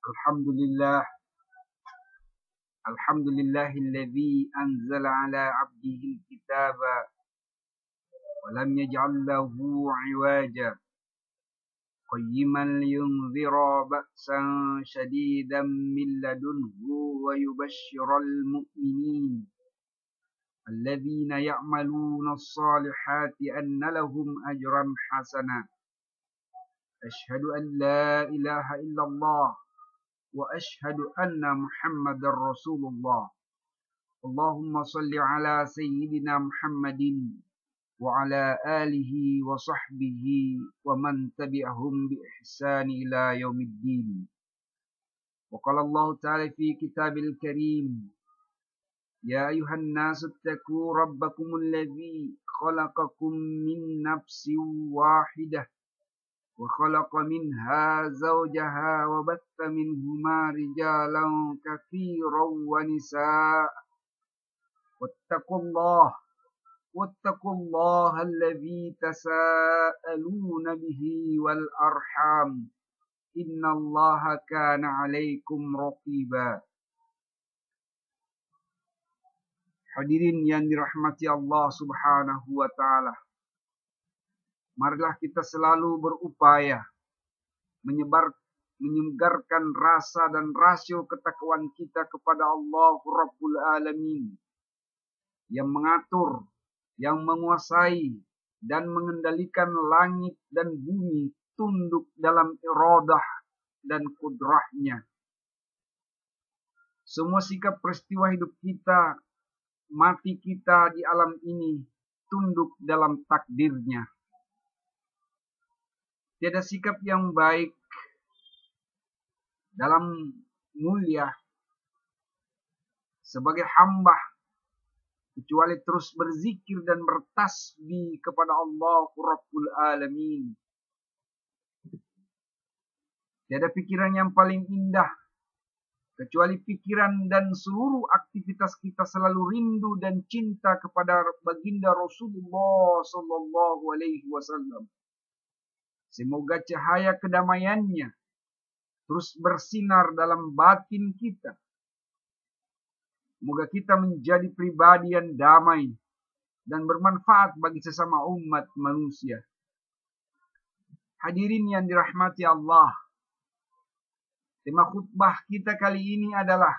Alhamdulillah, alhamdulillahilladzi anzala ala abdihi alkitaba wa lam yaj'al lahu 'iwaja qayyiman liyunzira ba'san shadidan min ladunhu wa yubashshiral mu'minin alladzina ya'maluna as-salihati anna lahum ajran hasana. Ashhadu an la ilaha illallah wa ashhadu anna Muhammadar Rasulullah. Allahumma salli ala sayyidina Muhammadin wa ala alihi wa sahbihi wa man tabi'ahum bi ihsani ila yaumiddin. Wa qala Allah ta'ala fi kitabil karim, ya ayuhan nasu ittaqu rabbakumul ladzi khalaqakum min nafsin wahidah wa khalaqa minha zawjaha wa batta minhuma rijalan katsiran wa nisaa. wattaqullaha alladzi tasaaluna bihi wal arham innallaha kana 'alaikum raqiba. Hadirin yang dirahmati Allah Subhanahu wa taala, marilah kita selalu berupaya menyegarkan rasa dan rasio ketakwaan kita kepada Allah Rabbul Alamin, yang mengatur, yang menguasai dan mengendalikan langit dan bumi tunduk dalam iradah dan kudrahnya. Semua sikap peristiwa hidup kita, mati kita di alam ini tunduk dalam takdirnya. Tiada sikap yang baik dalam mulia sebagai hamba kecuali terus berzikir dan bertasbih kepada Allah Rabbul Alamin. Tiada pikiran yang paling indah kecuali pikiran dan seluruh aktivitas kita selalu rindu dan cinta kepada baginda Rasulullah sallallahu alaihi wasallam. Semoga cahaya kedamaiannya terus bersinar dalam batin kita. Semoga kita menjadi pribadi yang damai dan bermanfaat bagi sesama umat manusia. Hadirin yang dirahmati Allah, tema khutbah kita kali ini adalah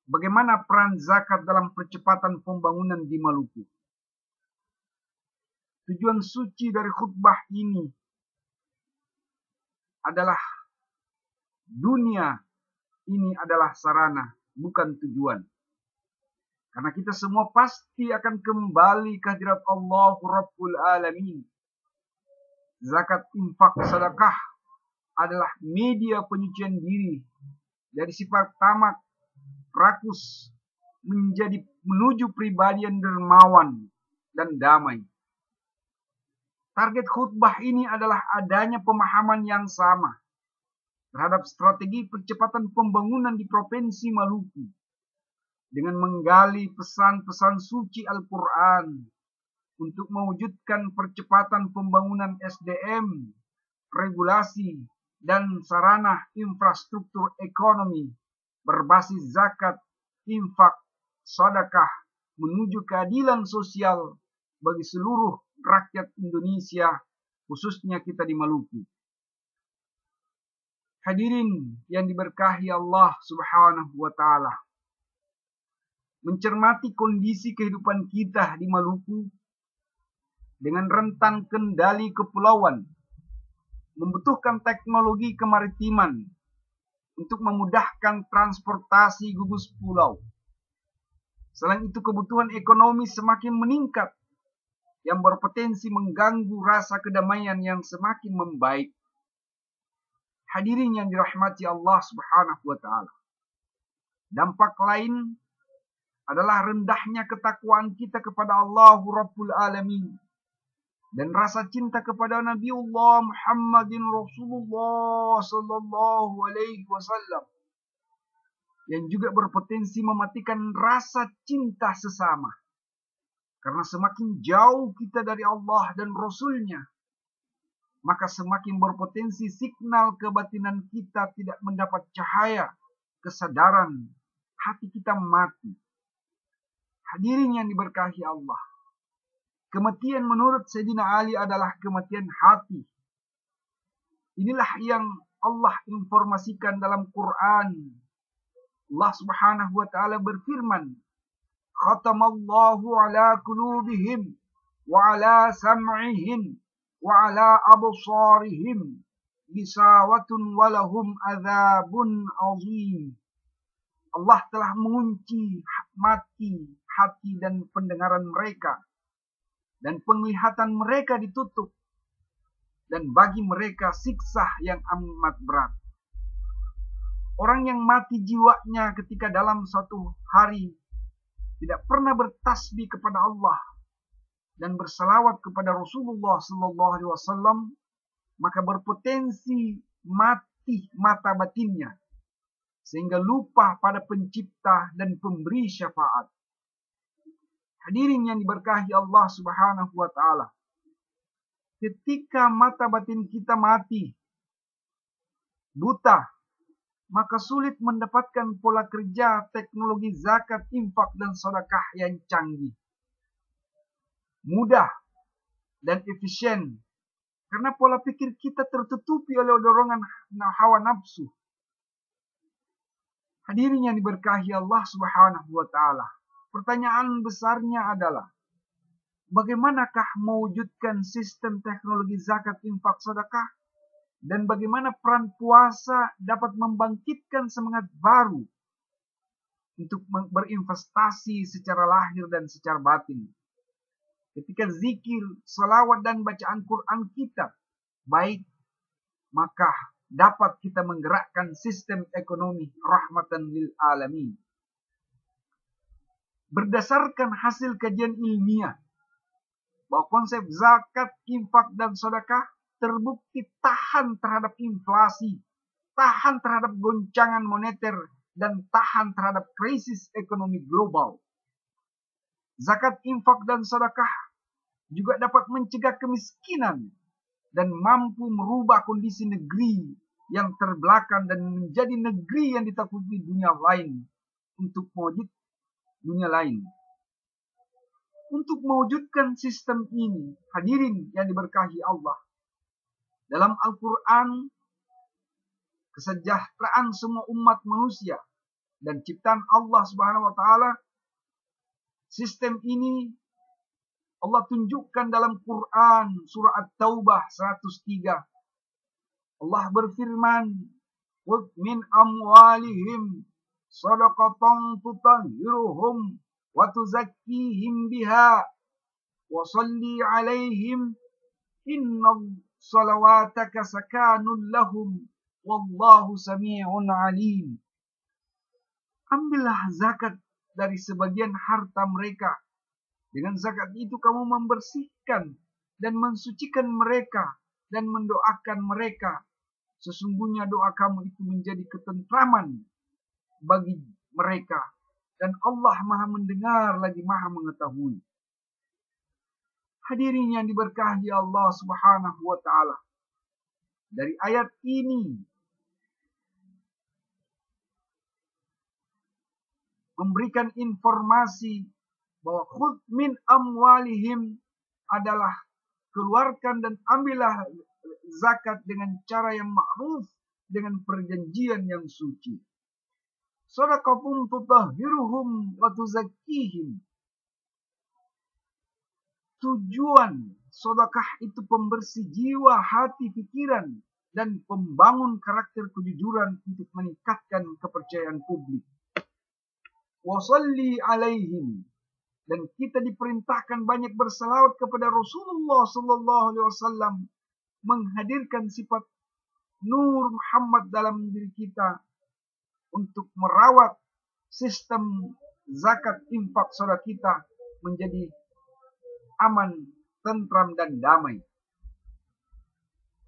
bagaimana peran zakat dalam percepatan pembangunan di Maluku. Tujuan suci dari khutbah ini adalah dunia ini adalah sarana, bukan tujuan. Karena kita semua pasti akan kembali ke hadirat Allah Rabbul Alamin. Zakat, infak, sedekah adalah media penyucian diri dari sifat tamak, rakus, menuju pribadi yang dermawan dan damai. Target khutbah ini adalah adanya pemahaman yang sama terhadap strategi percepatan pembangunan di Provinsi Maluku dengan menggali pesan-pesan suci Al-Quran untuk mewujudkan percepatan pembangunan SDM, regulasi, dan sarana infrastruktur ekonomi berbasis zakat, infak, sedekah menuju keadilan sosial bagi seluruh rakyat Indonesia, khususnya kita di Maluku. Hadirin yang diberkahi Allah Subhanahu wa taala, mencermati kondisi kehidupan kita di Maluku dengan rentan kendali kepulauan membutuhkan teknologi kemaritiman untuk memudahkan transportasi gugus pulau. Selain itu, kebutuhan ekonomi semakin meningkat yang berpotensi mengganggu rasa kedamaian yang semakin membaik. Hadirin yang dirahmati Allah Subhanahu wa taala, dampak lain adalah rendahnya ketakwaan kita kepada Allah Rabbul Alamin dan rasa cinta kepada Nabiullah Muhammadin Rasulullah sallallahu alaihi wasallam yang juga berpotensi mematikan rasa cinta sesama. Karena semakin jauh kita dari Allah dan Rasulnya, maka semakin berpotensi signal kebatinan kita tidak mendapat cahaya kesadaran, hati kita mati. Hadirin yang diberkahi Allah, kematian menurut Sayyidina Ali adalah kematian hati. Inilah yang Allah informasikan dalam Quran. Allah Subhanahu wa taala berfirman, "Khatamallahu ala qulubihim wa ala sam'ihim wa ala absarihim gisawatun walahum adzabun azim." Allah telah mengunci mati, hati dan pendengaran mereka, dan penglihatan mereka ditutup, dan bagi mereka siksa yang amat berat. Orang yang mati jiwanya ketika dalam suatu hari tidak pernah bertasbih kepada Allah dan bersalawat kepada Rasulullah sallallahu alaihi wasallam, maka berpotensi mati mata batinnya sehingga lupa pada pencipta dan pemberi syafaat. Hadirin yang diberkahi Allah Subhanahu wa taala, ketika mata batin kita mati, buta, maka sulit mendapatkan pola kerja teknologi zakat, infak, dan sedekah yang canggih, mudah, dan efisien. Karena pola pikir kita tertutupi oleh dorongan hawa nafsu. Hadirin yang diberkahi Allah Subhanahu wa taala, pertanyaan besarnya adalah, bagaimanakah mewujudkan sistem teknologi zakat, infak, sedekah? Dan bagaimana peran puasa dapat membangkitkan semangat baru untuk berinvestasi secara lahir dan secara batin. Ketika zikir, salawat, dan bacaan Quran kita baik, maka dapat kita menggerakkan sistem ekonomi rahmatan lil alamin. Berdasarkan hasil kajian ilmiah, bahwa konsep zakat, infak, dan sedekah terbukti tahan terhadap inflasi, tahan terhadap goncangan moneter, dan tahan terhadap krisis ekonomi global. Zakat, infak, dan sedekah juga dapat mencegah kemiskinan dan mampu merubah kondisi negeri yang terbelakang dan menjadi negeri yang ditakuti dunia lain untuk mewujud dunia lain. Untuk mewujudkan sistem ini, hadirin yang diberkahi Allah, dalam Al-Quran, kesejahteraan semua umat manusia dan ciptaan Allah Subhanahu wa taala, sistem ini Allah tunjukkan dalam Quran surah At-Taubah 103. Allah berfirman, "Khudh min amwalihim shadaqatan tutahhiruhum wa tuzakkihim biha wa shalli 'alaihim inna salawataka sakanun lahum wallahu sami'un alim." Ambillah zakat dari sebagian harta mereka. Dengan zakat itu kamu membersihkan dan mensucikan mereka dan mendoakan mereka. Sesungguhnya doa kamu itu menjadi ketentraman bagi mereka. Dan Allah Maha mendengar lagi Maha mengetahui. Hadirin yang diberkahi Allah Subhanahu wa taala, dari ayat ini memberikan informasi bahwa khudh min amwalihim adalah keluarkan dan ambillah zakat dengan cara yang ma'ruf, dengan perjanjian yang suci. Shadaqatun tutahhiruhum wa tuzakkihim. Tujuan sedekah itu pembersih jiwa, hati, pikiran, dan pembangun karakter kejujuran untuk meningkatkan kepercayaan publik. Wasalli alaihim, dan kita diperintahkan banyak bersalawat kepada Rasulullah sallallahu alaihi wasallam, menghadirkan sifat nur Muhammad dalam diri kita untuk merawat sistem zakat, infak, sedekah kita menjadi aman, tentram, dan damai.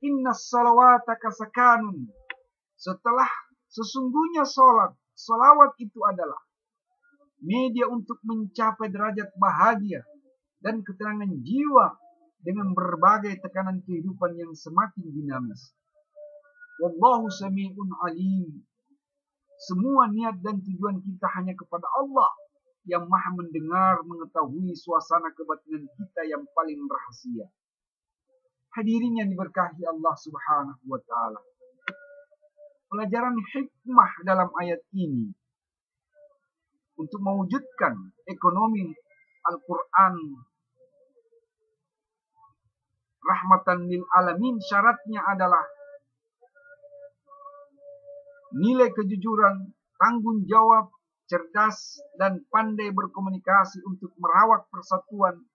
Inna salawataka sakanun. Setelah sesungguhnya salawat itu adalah media untuk mencapai derajat bahagia dan ketenangan jiwa dengan berbagai tekanan kehidupan yang semakin dinamis. Wallahu sami'un alim. Semua niat dan tujuan kita hanya kepada Allah yang maha mendengar, mengetahui suasana kebatinan kita yang paling rahasia. Hadirin yang diberkahi Allah Subhanahu wa Ta'ala. Pelajaran hikmah dalam ayat ini untuk mewujudkan ekonomi Al-Quran rahmatan lil alamin, syaratnya adalah nilai kejujuran, tanggung jawab, cerdas, dan pandai berkomunikasi untuk merawat persatuan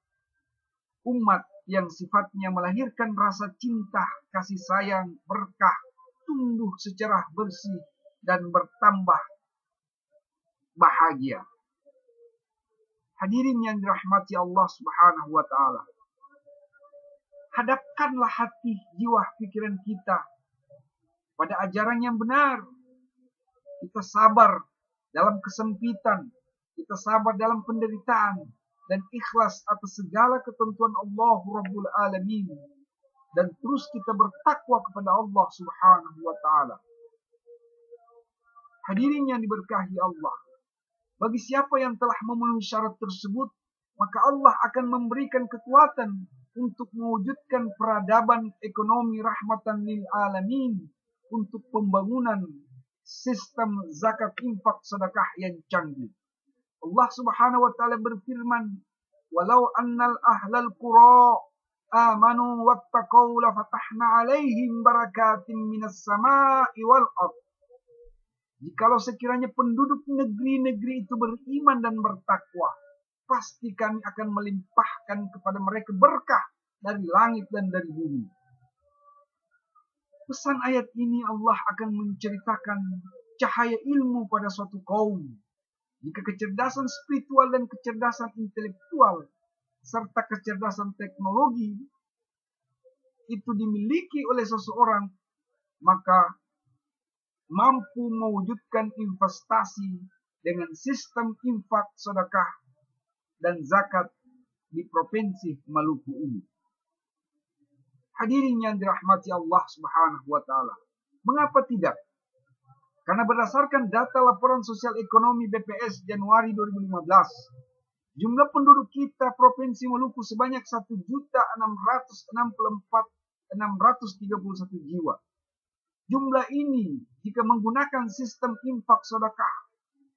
umat yang sifatnya melahirkan rasa cinta, kasih sayang, berkah, tumbuh secara bersih, dan bertambah bahagia. Hadirin yang dirahmati Allah Subhanahu wa Ta'ala, hadapkanlah hati, jiwa, pikiran kita pada ajaran yang benar. Kita sabar dalam kesempitan, kita sabar dalam penderitaan, dan ikhlas atas segala ketentuan Allah Rabbul Alamin, dan terus kita bertakwa kepada Allah Subhanahu wa Ta'ala. Hadirin yang diberkahi Allah, bagi siapa yang telah memenuhi syarat tersebut, maka Allah akan memberikan kekuatan untuk mewujudkan peradaban ekonomi rahmatan lil alamin, untuk pembangunan sistem zakat infak sedekah yang canggih. Allah Subhanahu wa Ta'ala berfirman, "Walau annal ahlal qura amanu wattaqau la fatahna 'alaihim barakatim minas sama'i wal ardh." Jikalau sekiranya penduduk negeri-negeri itu beriman dan bertakwa, pasti kami akan melimpahkan kepada mereka berkah dari langit dan dari bumi. Pesan ayat ini Allah akan menceritakan cahaya ilmu pada suatu kaum. Jika kecerdasan spiritual dan kecerdasan intelektual serta kecerdasan teknologi itu dimiliki oleh seseorang, maka mampu mewujudkan investasi dengan sistem infak, sedekah, dan zakat di provinsi Maluku ini. Hadirin yang dirahmati Allah Subhanahu wa Ta'ala, mengapa tidak? Karena berdasarkan data laporan sosial ekonomi BPS Januari 2015, jumlah penduduk kita Provinsi Maluku sebanyak 1.664.631 jiwa. Jumlah ini jika menggunakan sistem infak sedekah,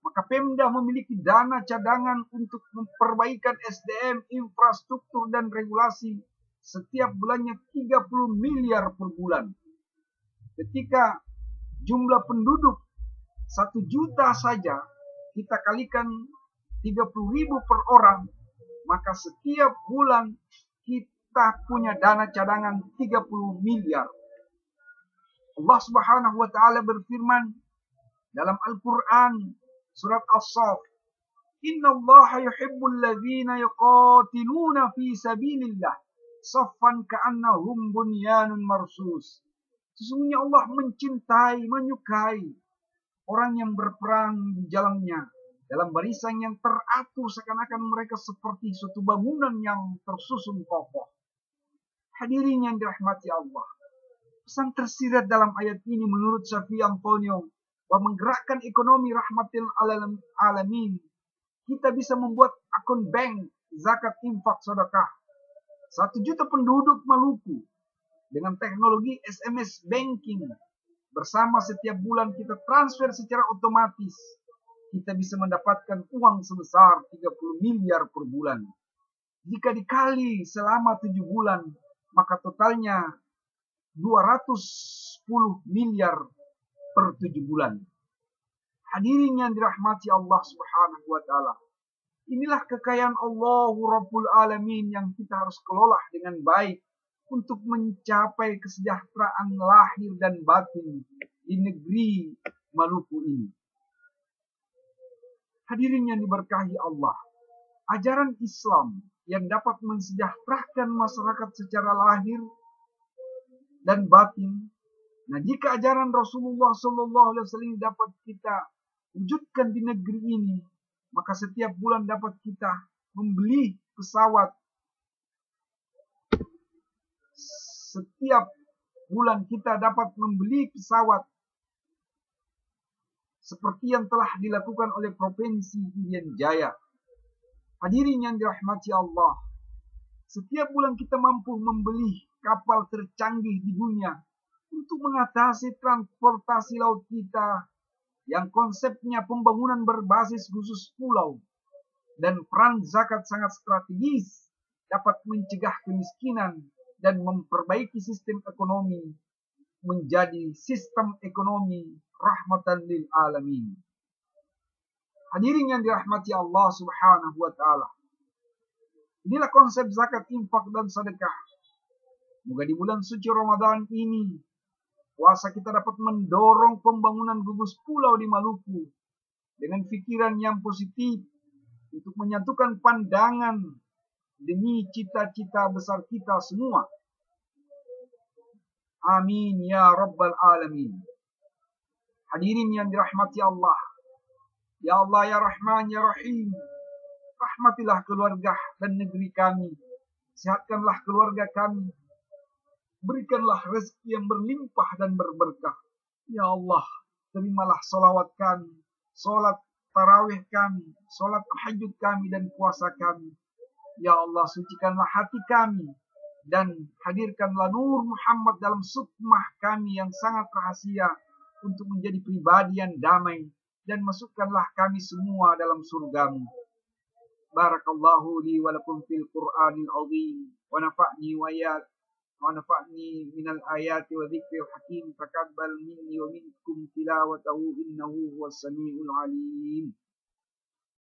maka Pemda memiliki dana cadangan untuk memperbaikan SDM, infrastruktur, dan regulasi setiap bulannya 30 miliar per bulan. Ketika jumlah penduduk 1 juta saja, kita kalikan 30.000 per orang, maka setiap bulan kita punya dana cadangan 30 miliar. Allah Subhanahu wa Ta'ala berfirman dalam Al-Quran surat As-Saff, "Inna Allah yuhibbul ladzina yuqatiluna fi sabilillah saffan ka'annahum bunyanun marsus." Sesungguhnya Allah mencintai, menyukai orang yang berperang di jalannya dalam barisan yang teratur seakan-akan mereka seperti suatu bangunan yang tersusun kokoh. Hadirin yang dirahmati Allah, pesan tersirat dalam ayat ini menurut Syafi'i Antonio bahwa menggerakkan ekonomi rahmatil alamin, kita bisa membuat akun bank zakat infak sedekah. 1 juta penduduk Maluku dengan teknologi SMS banking, bersama setiap bulan kita transfer secara otomatis, kita bisa mendapatkan uang sebesar 30 miliar per bulan. Jika dikali selama 7 bulan, maka totalnya 210 miliar per 7 bulan. Hadirin yang dirahmati Allah Subhanahu wa Ta'ala, inilah kekayaan Allah Rabbul Alamin yang kita harus kelola dengan baik untuk mencapai kesejahteraan lahir dan batin di negeri Maluku ini. Hadirin yang diberkahi Allah, ajaran Islam yang dapat mensejahterakan masyarakat secara lahir dan batin. Nah, jika ajaran Rasulullah SAW dapat kita wujudkan di negeri ini, maka setiap bulan dapat kita membeli pesawat setiap bulan kita dapat membeli pesawat seperti yang telah dilakukan oleh Provinsi Irian Jaya. Hadirin yang dirahmati Allah, setiap bulan kita mampu membeli kapal tercanggih di dunia untuk mengatasi transportasi laut kita yang konsepnya pembangunan berbasis khusus pulau, dan peran zakat sangat strategis dapat mencegah kemiskinan dan memperbaiki sistem ekonomi menjadi sistem ekonomi rahmatan lil alamin. Hadirin yang dirahmati Allah Subhanahu wa taala. Inilah konsep zakat, infak dan sedekah. Moga di bulan suci Ramadan ini puasa kita dapat mendorong pembangunan gugus pulau di Maluku dengan pikiran yang positif untuk menyatukan pandangan demi cita-cita besar kita semua. Amin ya rabbal alamin. Hadirin yang dirahmati Allah. Ya Allah ya Rahman ya Rahim, rahmatilah keluarga dan negeri kami. Sehatkanlah keluarga kami. Berikanlah rezeki yang berlimpah dan berberkah. Ya Allah, terimalah solawat kami, solat tarawih kami, solat tahajud kami, dan puasa kami. Ya Allah, sucikanlah hati kami dan hadirkanlah nur Muhammad dalam sukmah kami yang sangat rahasia untuk menjadi pribadi yang damai, dan masukkanlah kami semua dalam surgamu. Barakallahu li wa lakum fil Qur'anil azim wa nafa'ni minal ayati wa dzikril hakim. Taqabbal minni wa minkum tilawatahu innahu huwas samiul alim.